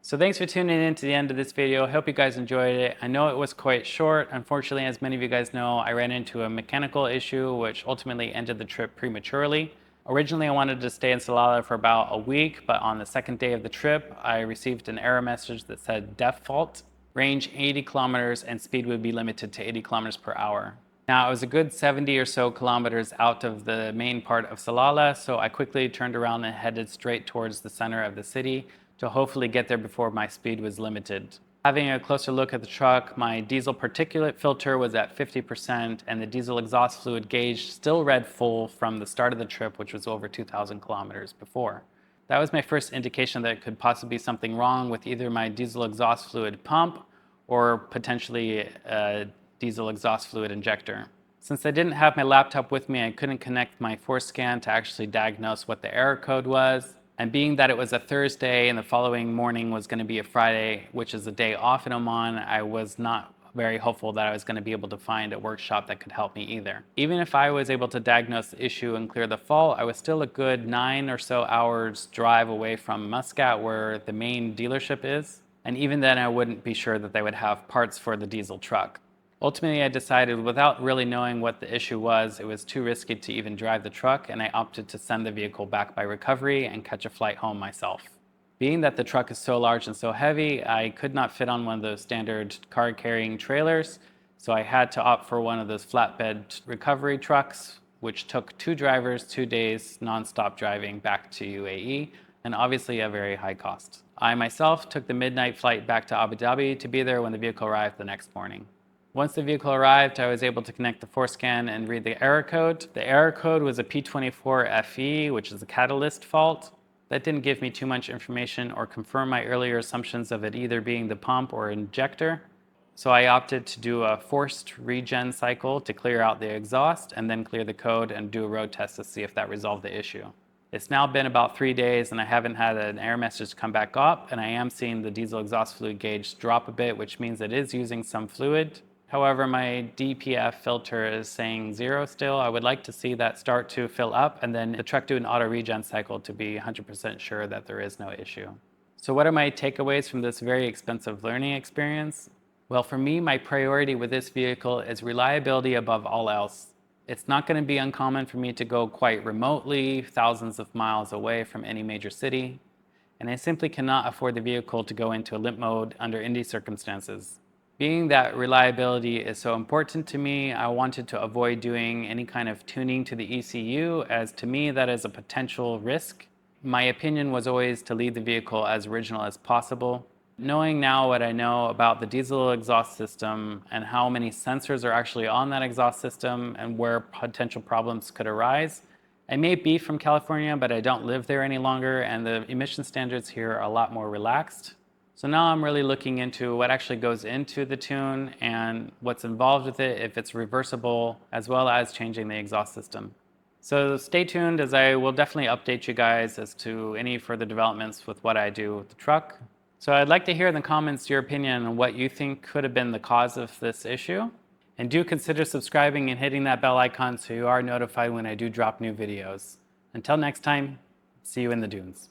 So thanks for tuning in to the end of this video. I hope you guys enjoyed it. I know it was quite short. Unfortunately, as many of you guys know, I ran into a mechanical issue which ultimately ended the trip prematurely. Originally, I wanted to stay in Salalah for about a week, but on the second day of the trip, I received an error message that said depth fault, range 80 kilometers, and speed would be limited to 80 kilometers per hour. Now, it was a good 70 or so kilometers out of the main part of Salalah, so I quickly turned around and headed straight towards the center of the city to hopefully get there before my speed was limited. Having a closer look at the truck, my diesel particulate filter was at 50% and the diesel exhaust fluid gauge still read full from the start of the trip, which was over 2,000 kilometers before. That was my first indication that it could possibly be something wrong with either my diesel exhaust fluid pump or potentially a diesel exhaust fluid injector. Since I didn't have my laptop with me, I couldn't connect my force scan to actually diagnose what the error code was. And being that it was a Thursday and the following morning was going to be a Friday, which is a day off in Oman, I was not very hopeful that I was going to be able to find a workshop that could help me either. Even if I was able to diagnose the issue and clear the fault, I was still a good 9 or so hours drive away from Muscat, where the main dealership is. And even then, I wouldn't be sure that they would have parts for the diesel truck. Ultimately, I decided, without really knowing what the issue was, it was too risky to even drive the truck, and I opted to send the vehicle back by recovery and catch a flight home myself. Being that the truck is so large and so heavy, I could not fit on one of those standard car-carrying trailers, so I had to opt for one of those flatbed recovery trucks, which took 2 drivers, 2 days, non-stop driving back to UAE, and obviously a very high cost. I myself took the midnight flight back to Abu Dhabi to be there when the vehicle arrived the next morning. Once the vehicle arrived, I was able to connect the forescan and read the error code. The error code was a P24FE, which is a catalyst fault. That didn't give me too much information or confirm my earlier assumptions of it either being the pump or injector. So I opted to do a forced regen cycle to clear out the exhaust and then clear the code and do a road test to see if that resolved the issue. It's now been about 3 days and I haven't had an error message come back up, and I am seeing the diesel exhaust fluid gauge drop a bit, which means it is using some fluid. However, my DPF filter is saying 0 still. I would like to see that start to fill up and then the truck do an auto regen cycle to be 100% sure that there is no issue. So what are my takeaways from this very expensive learning experience? Well, for me, my priority with this vehicle is reliability above all else. It's not going to be uncommon for me to go quite remotely, thousands of miles away from any major city, and I simply cannot afford the vehicle to go into a limp mode under any circumstances. Being that reliability is so important to me, I wanted to avoid doing any kind of tuning to the ECU, as to me that is a potential risk. My opinion was always to leave the vehicle as original as possible. Knowing now what I know about the diesel exhaust system and how many sensors are actually on that exhaust system and where potential problems could arise, I may be from California, but I don't live there any longer, and the emission standards here are a lot more relaxed. So now I'm really looking into what actually goes into the tune and what's involved with it, if it's reversible, as well as changing the exhaust system. So stay tuned, as I will definitely update you guys as to any further developments with what I do with the truck. So I'd like to hear in the comments your opinion on what you think could have been the cause of this issue. And do consider subscribing and hitting that bell icon so you are notified when I do drop new videos. Until next time, see you in the dunes.